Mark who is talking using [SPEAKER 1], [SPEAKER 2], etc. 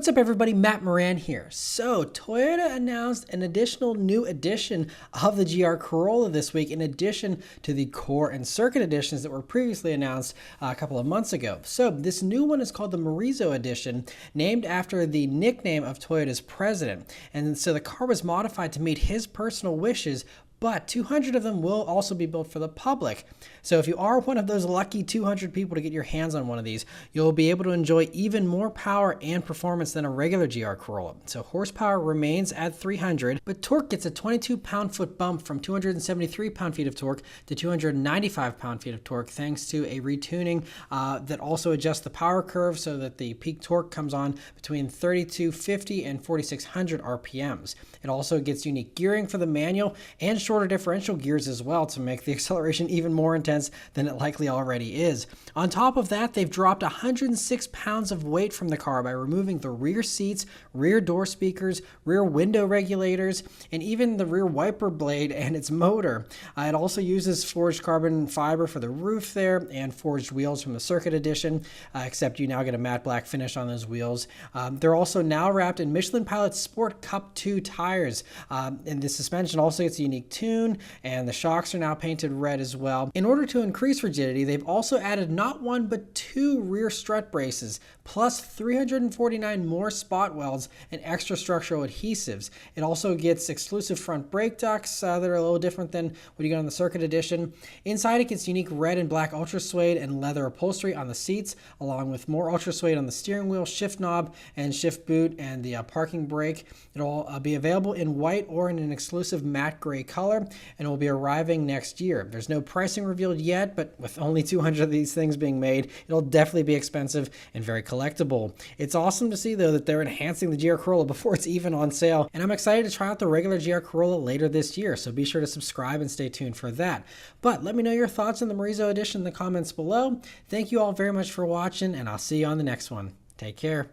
[SPEAKER 1] What's up everybody, Matt Maran here. So Toyota announced an additional new edition of the GR Corolla this week in addition to the Core and Circuit editions that were previously announced a couple of months ago. So this new one is called the MORIZO edition, named after the nickname of Toyota's president. And so the car was modified to meet his personal wishes, but 200 of them will also be built for the public. So if you are one of those lucky 200 people to get your hands on one of these, you'll be able to enjoy even more power and performance than a regular GR Corolla. So horsepower remains at 300, but torque gets a 22 pound-foot bump from 273 pound-feet of torque to 295 pound-feet of torque, thanks to a retuning that also adjusts the power curve so that the peak torque comes on between 3250 and 4600 RPMs. It also gets unique gearing for the manual and shorter differential gears as well to make the acceleration even more intense than it likely already is. On top of that, they've dropped 106 pounds of weight from the car by removing the rear seats, rear door speakers, rear window regulators, and even the rear wiper blade and its motor. It also uses forged carbon fiber for the roof there and forged wheels from the Circuit edition, except you now get a matte black finish on those wheels. They're also now wrapped in Michelin Pilot Sport Cup 2 tires, and the suspension also gets a unique tune, and the shocks are now painted red as well. In order to increase rigidity, they've also added not one but two rear strut braces, plus 349 more spot welds and extra structural adhesives. It also gets exclusive front brake ducts that are a little different than what you get on the Circuit edition. Inside, it gets unique red and black ultra suede and leather upholstery on the seats, along with more ultra suede on the steering wheel, shift knob, and shift boot, and the parking brake. It'll be available in white or in an exclusive matte gray color, and it will be arriving next year. There's no pricing revealed yet, but with only 200 of these things being made, it'll definitely be expensive and very collectible. It's awesome to see though that they're enhancing the GR Corolla before it's even on sale, and I'm excited to try out the regular GR Corolla later this year, so be sure to subscribe and stay tuned for that. But let me know your thoughts on the MORIZO edition in the comments below. Thank you all very much for watching, and I'll see you on the next one. Take care.